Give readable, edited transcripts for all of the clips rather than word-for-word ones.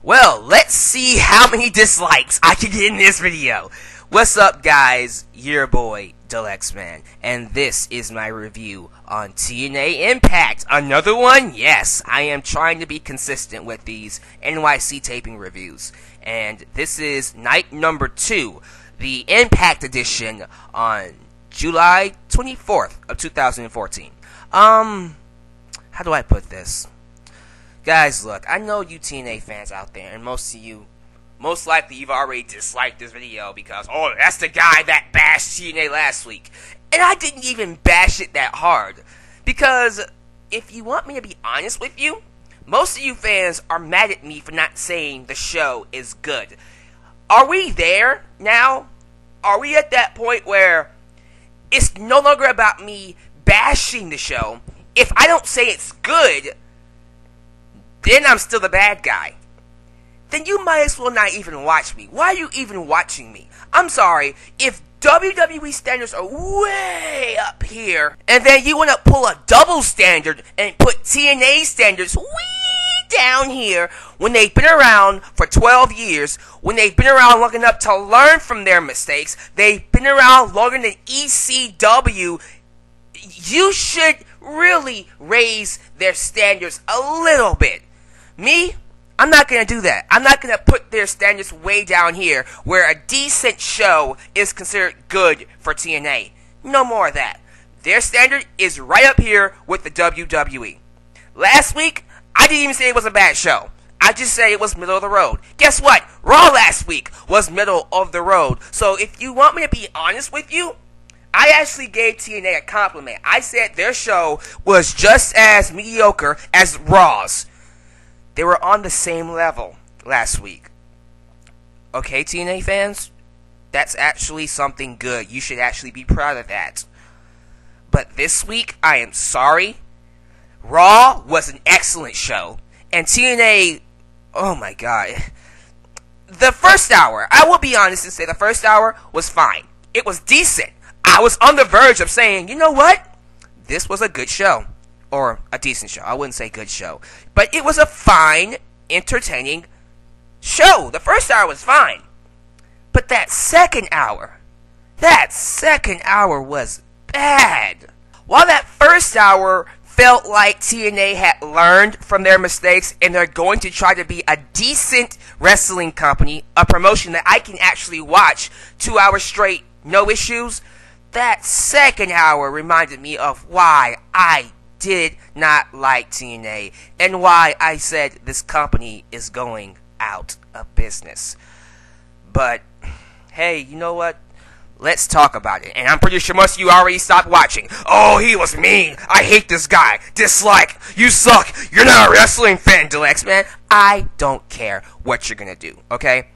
Well, let's see how many dislikes I can get in this video. What's up, guys? Your boy, Alyx, man, and this is my review on TNA Impact. Another one? Yes, I am trying to be consistent with these NYC taping reviews, and this is night number 2, the Impact edition on July 24th of 2014. How do I put this? Guys, look, I know you TNA fans out there, and most of you, most likely you've already disliked this video because, oh, that's the guy that bashed TNA last week. And I didn't even bash it that hard. Because, if you want me to be honest with you, most of you fans are mad at me for not saying the show is good. Are we there now? Are we at that point where it's no longer about me bashing the show? If I don't say it's good, then I'm still the bad guy. Then you might as well not even watch me. Why are you even watching me? I'm sorry, if WWE standards are way up here, and then you want to pull a double standard and put TNA standards way down here, when they've been around for 12 years, when they've been around long enough to learn from their mistakes, they've been around longer than ECW, you should really raise their standards a little bit. Me? I'm not going to do that. I'm not going to put their standards way down here where a decent show is considered good for TNA. No more of that. Their standard is right up here with the WWE. Last week, I didn't even say it was a bad show. I just said it was middle of the road. Guess what? Raw last week was middle of the road. So if you want me to be honest with you, I actually gave TNA a compliment. I said their show was just as mediocre as Raw's. They were on the same level last week. Okay, TNA fans? That's actually something good. You should actually be proud of that. But this week, I am sorry. Raw was an excellent show. And TNA, oh my god. The first hour, I will be honest and say the first hour was fine. It was decent. I was on the verge of saying, you know what? This was a good show. Or a decent show. I wouldn't say good show. But it was a fine, entertaining show. The first hour was fine. But that second hour was bad. While that first hour felt like TNA had learned from their mistakes and they're going to try to be a decent wrestling company, a promotion that I can actually watch 2 hours straight, no issues, that second hour reminded me of why I did not like TNA and why I said this company is going out of business. But hey, you know what? Let's talk about it. And I'm pretty sure most of you already stopped watching. Oh, he was mean. I hate this guy. Dislike. You suck. You're not a wrestling fan, Alyx, man. I don't care what you're gonna do, okay?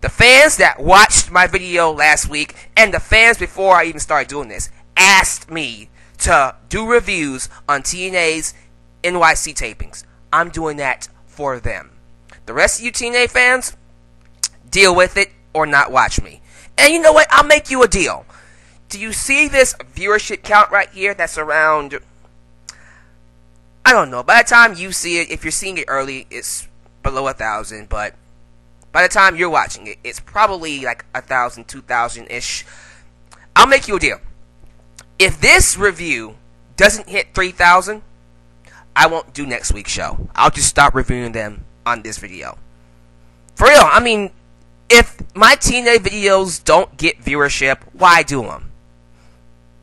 The fans that watched my video last week and the fans before I even started doing this asked me to do reviews on TNA's NYC tapings. I'm doing that for them. The rest of you TNA fans, deal with it or not watch me. And you know what? I'll make you a deal. Do you see this viewership count right here that's around, I don't know, by the time you see it, if you're seeing it early, it's below 1,000, but by the time you're watching it, it's probably like 1,000, 2,000-ish. I'll make you a deal. If this review doesn't hit 3,000, I won't do next week's show. I'll just stop reviewing them on this video. For real, I mean, if my TNA videos don't get viewership, why do them?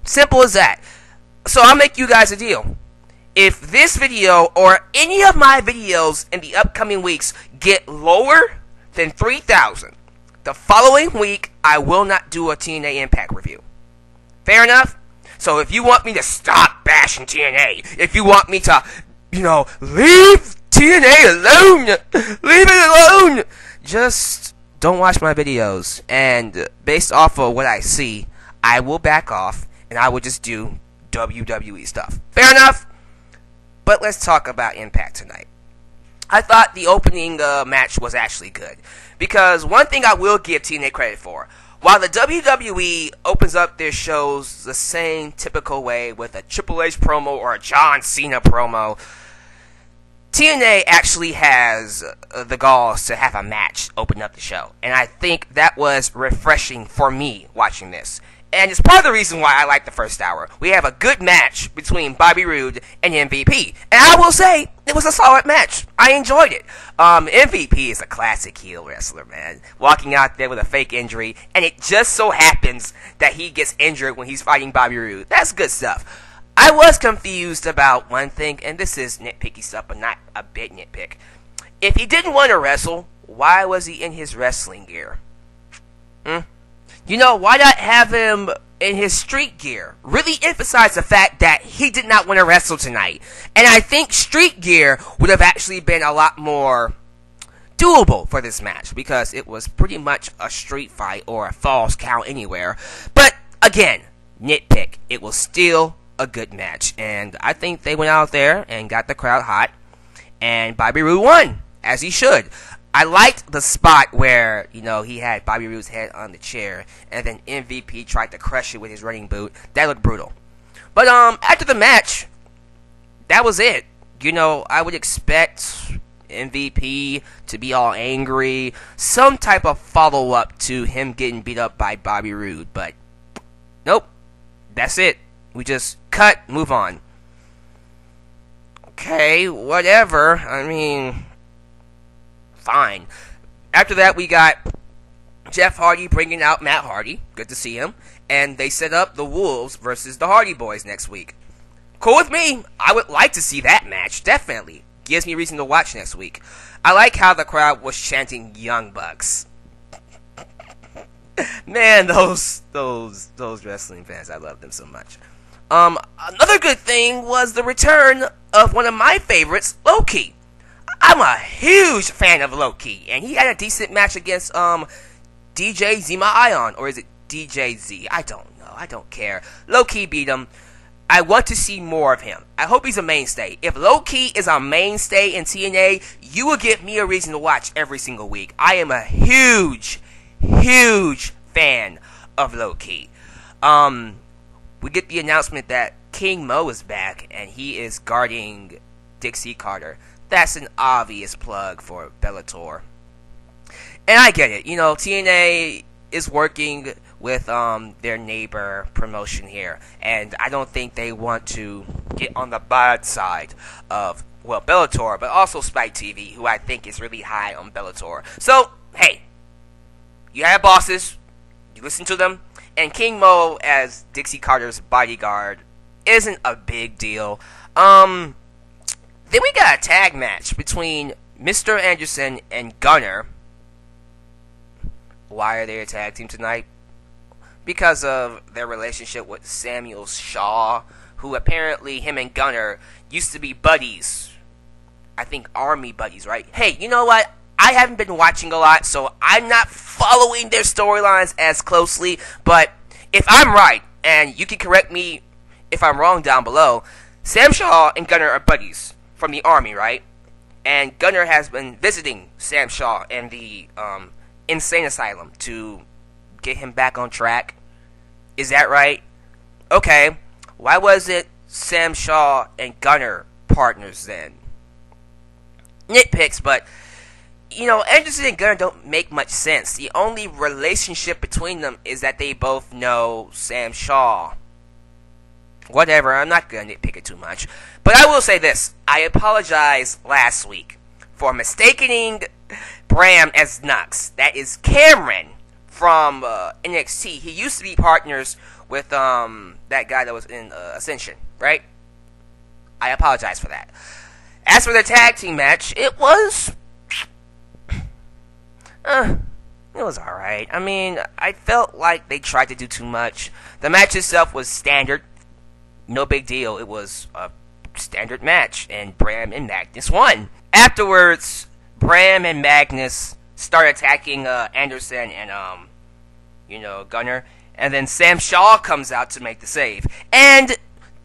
Simple as that. So I'll make you guys a deal. If this video or any of my videos in the upcoming weeks get lower than 3,000, the following week I will not do a TNA Impact review. Fair enough? So if you want me to stop bashing TNA, if you want me to, leave TNA alone, leave it alone, just don't watch my videos. And based off of what I see, I will back off and I will just do WWE stuff. Fair enough? But let's talk about Impact tonight. I thought the opening match was actually good. Because one thing I will give TNA credit for, while the WWE opens up their shows the same typical way with a Triple H promo or a John Cena promo, TNA actually has the galls to have a match open up the show, and I think that was refreshing for me watching this. And it's part of the reason why I like the first hour. We have a good match between Bobby Roode and MVP. And I will say, it was a solid match. I enjoyed it. MVP is a classic heel wrestler, man. Walking out there with a fake injury, and it just so happens that he gets injured when he's fighting Bobby Roode. That's good stuff. I was confused about one thing, and this is nitpicky stuff, but not a big nitpick. If he didn't want to wrestle, why was he in his wrestling gear? You know, why not have him in his street gear? Really emphasize the fact that he did not want to wrestle tonight. And I think street gear would have actually been a lot more doable for this match, because it was pretty much a street fight or a falls count anywhere. But again, nitpick, it was still a good match. And I think they went out there and got the crowd hot. And Bobby Roode won, as he should. I liked the spot where, you know, he had Bobby Roode's head on the chair, and then MVP tried to crush it with his running boot. That looked brutal. But after the match, that was it. You know, I would expect MVP to be all angry, some type of follow-up to him getting beat up by Bobby Roode, but nope, that's it. We just cut, move on. Okay, whatever. I mean, fine. After that, we got Jeff Hardy bringing out Matt Hardy. Good to see him. And they set up the Wolves versus the Hardy Boys next week. Cool with me. I would like to see that match. Definitely. Gives me reason to watch next week. I like how the crowd was chanting Young Bucks. Man, those wrestling fans, I love them so much. Another good thing was the return of one of my favorites, Low-Ki. I'm a huge fan of Low-Ki, and he had a decent match against DJ Zima Ion, or is it DJ Z? I don't know. I don't care. Low-Ki beat him. I want to see more of him. I hope he's a mainstay. If Low-Ki is a mainstay in TNA, you will give me a reason to watch every single week. I am a huge fan of Low-Ki. We get the announcement that King Mo is back, and he is guarding Dixie Carter. That's an obvious plug for Bellator. And I get it. You know, TNA is working with their neighbor promotion here. And I don't think they want to get on the bad side of, well, Bellator, but also Spike TV, who I think is really high on Bellator. So, hey, you have bosses. You listen to them. And King Mo as Dixie Carter's bodyguard isn't a big deal. Then we got a tag match between Mr. Anderson and Gunner. Why are they a tag team tonight? Because of their relationship with Samuel Shaw, who apparently him and Gunner used to be buddies. I think army buddies, right? Hey, you know what? I haven't been watching a lot, so I'm not following their storylines as closely. But if I'm right, and you can correct me if I'm wrong down below, Sam Shaw and Gunner are buddies from the army, right? And Gunner has been visiting Sam Shaw in the insane asylum to get him back on track. Is that right? Okay. Why was it Sam Shaw and Gunner partners then? Nitpicks, but you know, Anderson and Gunner don't make much sense. The only relationship between them is that they both know Sam Shaw. Whatever, I'm not going to nitpick it too much. But I will say this. I apologized last week for mistaking Bram as Nux. That is Cameron from NXT. He used to be partners with that guy that was in Ascension, right? I apologize for that. As for the tag team match, it was alright. I mean, I felt like they tried to do too much. The match itself was standard. No big deal. It was a standard match, and Bram and Magnus won. Afterwards, Bram and Magnus start attacking Anderson and Gunner, and then Sam Shaw comes out to make the save. And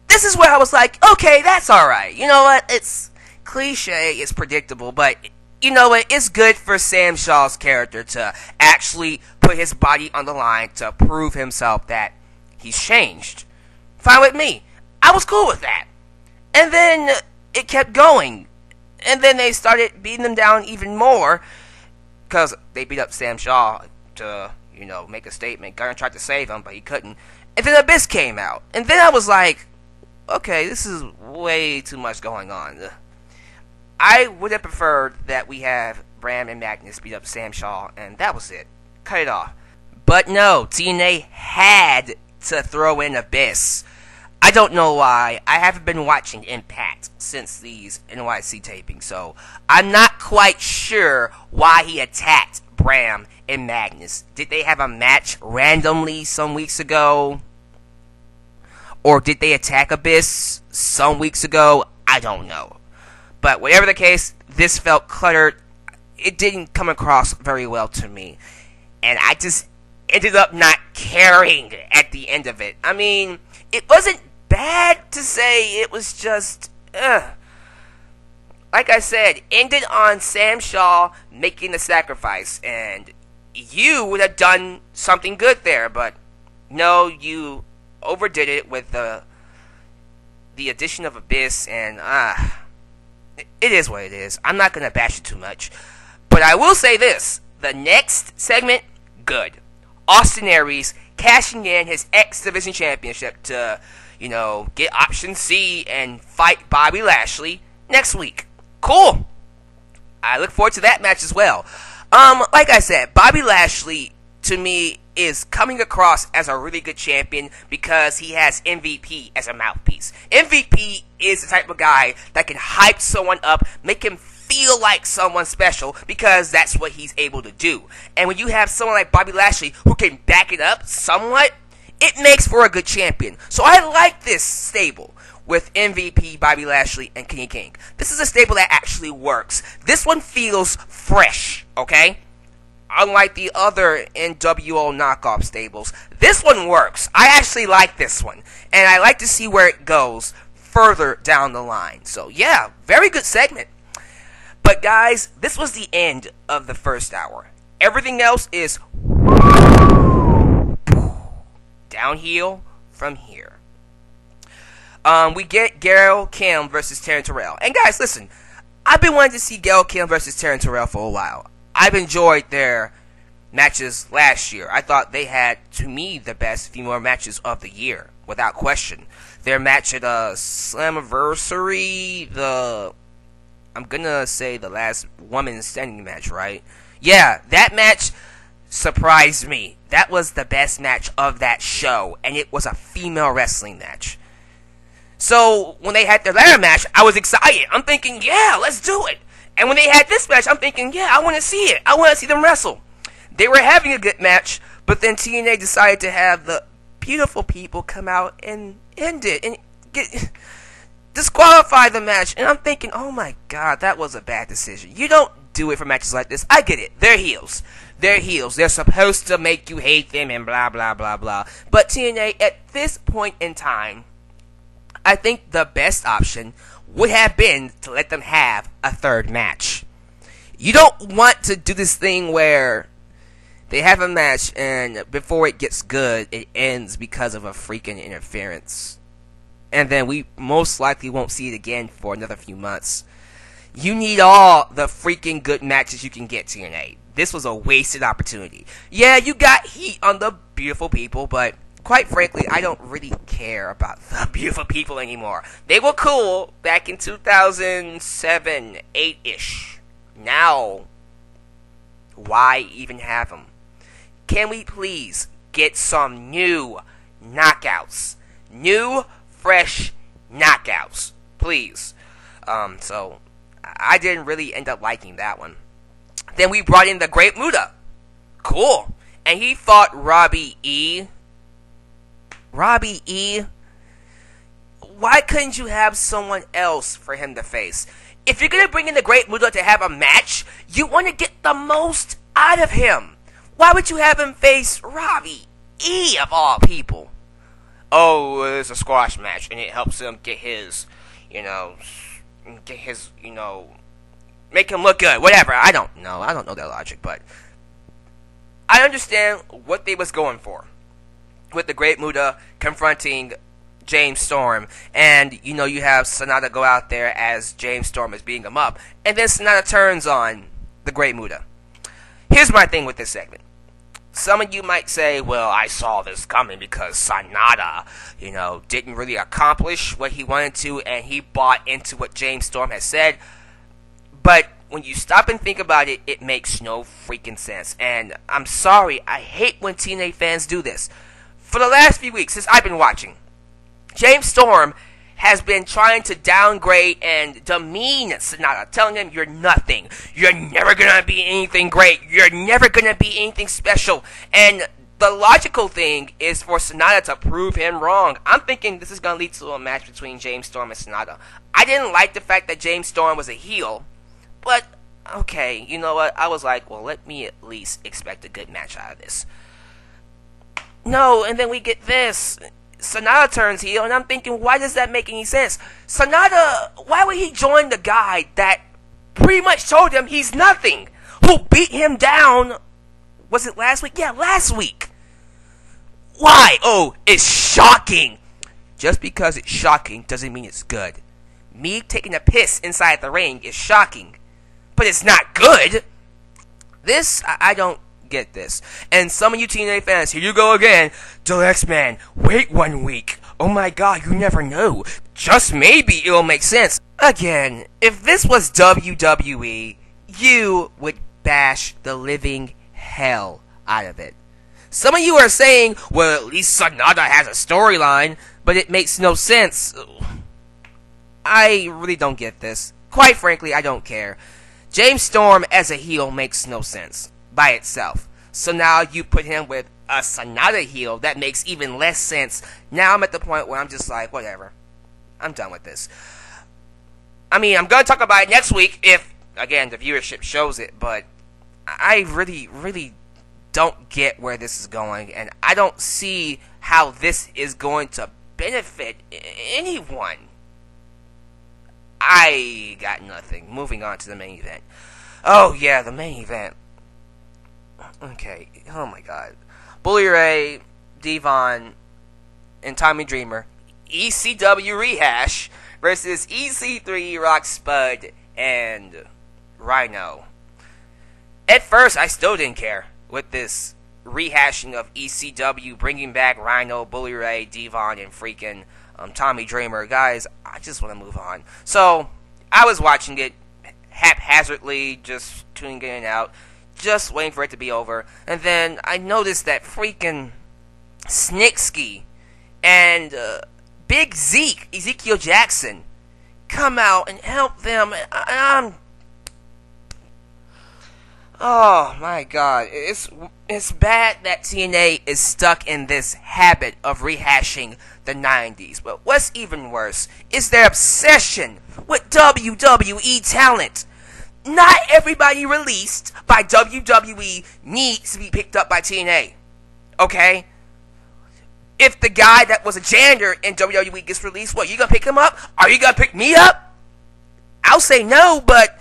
this is where I was like, okay, that's alright. You know what? It's cliche, it's predictable, but you know what? It's good for Sam Shaw's character to actually put his body on the line to prove himself that he's changed. Fine with me. I was cool with that. And then it kept going. And then they started beating them down even more because they beat up Sam Shaw to, make a statement. Gunner tried to save him, but he couldn't. And then Abyss came out. And then I was like, okay, this is way too much going on. I would have preferred that we have Bram and Magnus beat up Sam Shaw, and that was it. Cut it off. But no, TNA had to throw in Abyss. I don't know why. I haven't been watching Impact since these NYC tapings, so I'm not quite sure why he attacked Bram and Magnus. Did they have a match randomly some weeks ago? Or did they attack Abyss some weeks ago? I don't know. But whatever the case, this felt cluttered. It didn't come across very well to me. And I just ended up not caring at the end of it. I mean, it wasn't bad to say, it was just, like I said, ended on Sam Shaw making the sacrifice, and you would have done something good there, but no, you overdid it with the addition of Abyss, and it is what it is. I'm not going to bash it too much, but I will say this, the next segment, good. Austin Aries cashing in his X Division Championship to, get option C and fight Bobby Lashley next week. Cool. I look forward to that match as well. Like I said, Bobby Lashley, to me, is coming across as a really good champion because he has MVP as a mouthpiece. MVP is the type of guy that can hype someone up, make him feel like someone special, because that's what he's able to do. And when you have someone like Bobby Lashley who can back it up somewhat, it makes for a good champion. So I like this stable with MVP, Bobby Lashley, and Kenny King. This is a stable that actually works. This one feels fresh, okay? Unlike the other NWO knockoff stables, this one works. I actually like this one, and I like to see where it goes further down the line. So yeah, very good segment. But guys, this was the end of the first hour. Everything else is downhill from here. We get Gail Kim versus Terrell. And guys, listen, I've been wanting to see Gail Kim versus Terrell for a while. I've enjoyed their matches last year. I thought they had, to me, the best female matches of the year, without question. Their match at Slammiversary, I'm gonna say the last woman standing match, right? Yeah, that match surprised me. That was the best match of that show, and it was a female wrestling match. So, when they had their ladder match, I was excited. I'm thinking, yeah, let's do it. And when they had this match, I'm thinking, yeah, I want to see it. I want to see them wrestle. They were having a good match, but then TNA decided to have the beautiful people come out and end it and disqualify the match. And I'm thinking, oh my god, that was a bad decision. You don't do it for matches like this. I get it. They're heels. They're heels. They're supposed to make you hate them and blah, blah, blah, blah. But TNA, at this point in time, I think the best option would have been to let them have a third match. You don't want to do this thing where they have a match and before it gets good, it ends because of a freaking interference. And then we most likely won't see it again for another few months. You need all the freaking good matches you can get, TNA. This was a wasted opportunity. Yeah, you got heat on the beautiful people, but quite frankly, I don't really care about the beautiful people anymore. They were cool back in 2007, 8-ish. Now, why even have them? Can we please get some new knockouts? New, fresh knockouts. Please. So, I didn't really end up liking that one. Then we brought in the Great Muta. Cool. And he fought Robbie E. Robbie E. Why couldn't you have someone else for him to face? If you're going to bring in the Great Muta to have a match, you want to get the most out of him. Why would you have him face Robbie E. of all people? Oh, it's a squash match, and it helps him get his, make him look good. Whatever. I don't know. I don't know their logic, but I understand what they was going for with the Great Muta confronting James Storm, and you have Sanada go out there as James Storm is beating him up, and then Sanada turns on the Great Muta. Here's my thing with this segment. Some of you might say, well, I saw this coming because Sanada, didn't really accomplish what he wanted to, and he bought into what James Storm has said. But when you stop and think about it, it makes no freaking sense. And I'm sorry, I hate when TNA fans do this. For the last few weeks, since I've been watching, James Storm has been trying to downgrade and demean Sanada, telling him you're nothing. You're never going to be anything great. You're never going to be anything special. And the logical thing is for Sanada to prove him wrong. I'm thinking this is going to lead to a match between James Storm and Sanada. I didn't like the fact that James Storm was a heel, but okay, you know what? I was like, well, let me at least expect a good match out of this. No, and then we get this. Sanada turns heel, and I'm thinking, why does that make any sense? Sanada, why would he join the guy that pretty much told him he's nothing? Who beat him down, was it last week? Yeah, last week. Why? Oh, it's shocking. Just because it's shocking doesn't mean it's good. Me taking a piss inside the ring is shocking, but it's not good. This, I don't get this. And some of you TNA fans, here you go again. Deluxe Man, wait 1 week. Oh my god, you never know. Just maybe it'll make sense. Again, if this was WWE, you would bash the living hell out of it. Some of you are saying, well, at least Sanada has a storyline, but it makes no sense. I really don't get this. Quite frankly, I don't care. James Storm as a heel makes no sense by itself. So now you put him with a Sanada heel that makes even less sense. Now I'm at the point where I'm just like, whatever. I'm done with this. I mean, I'm going to talk about it next week if, again, the viewership shows it, but I really, really don't get where this is going, and I don't see how this is going to benefit anyone. I got nothing. Moving on to the main event. Oh, yeah, the main event. Okay, oh my god. Bully Ray, Devon, and Tommy Dreamer, ECW rehash versus EC3, Rock Spud, and Rhino. At first, I still didn't care with this rehashing of ECW, bringing back Rhino, Bully Ray, Devon, and freaking Tommy Dreamer. Guys, I just want to move on. So, I was watching it haphazardly, just tuning in and out, just waiting for it to be over, and then I noticed that freaking Snitsky and Big Zeke, Ezekiel Jackson, come out and help them. Oh my god, it's bad that TNA is stuck in this habit of rehashing the 90s, but what's even worse is their obsession with WWE talent. Not everybody released by WWE needs to be picked up by TNA. Okay? If the guy that was a janitor in WWE gets released, what, you gonna pick him up? Are you gonna pick me up? I'll say no, but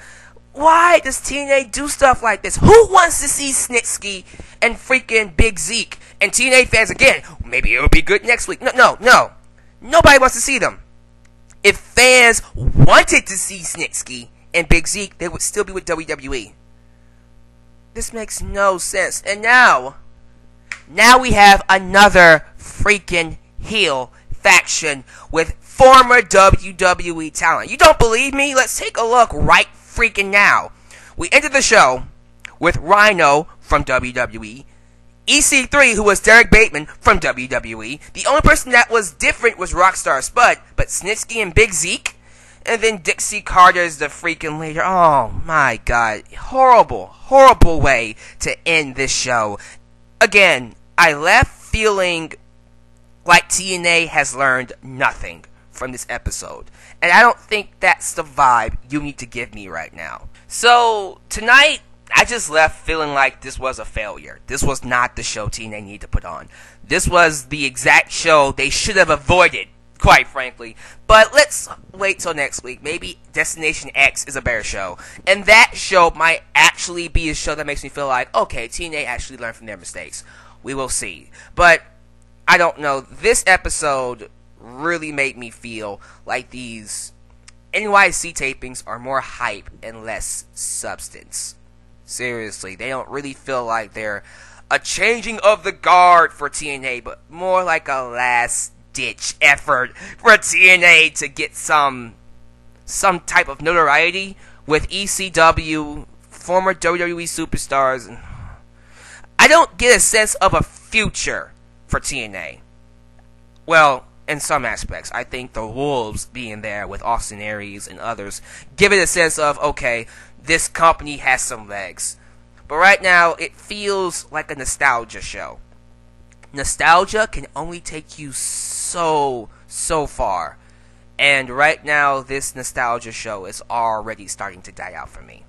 why does TNA do stuff like this? Who wants to see Snitsky and freaking Big Zeke? And TNA fans, again, maybe it'll be good next week. No. Nobody wants to see them. If fans wanted to see Snitsky and Big Zeke, they would still be with WWE. This makes no sense. And now we have another freaking heel faction with former WWE talent. You don't believe me? Let's take a look right freaking now. We ended the show with Rhino from WWE, EC3, who was Derek Bateman from WWE. The only person that was different was Rockstar Spud, but Snitsky and Big Zeke. And then Dixie Carter's the freaking leader. Oh my god. Horrible way to end this show. Again, I left feeling like TNA has learned nothing from this episode. And I don't think that's the vibe you need to give me right now. So, tonight, I just left feeling like this was a failure. This was not the show TNA needed to put on. This was the exact show they should have avoided, quite frankly. But let's wait till next week. Maybe Destination X is a better show. And that show might actually be a show that makes me feel like, okay, TNA actually learned from their mistakes. We will see. But, I don't know. This episode really made me feel like these NYC tapings are more hype and less substance. Seriously, they don't really feel like they're a changing of the guard for TNA, but more like a last-ditch effort for TNA to get some type of notoriety with ECW, former WWE superstars. I don't get a sense of a future for TNA. Well, in some aspects, I think the Wolves being there with Austin Aries and others give it a sense of, okay, this company has some legs. But right now, it feels like a nostalgia show. Nostalgia can only take you so far. And right now, this nostalgia show is already starting to die out for me.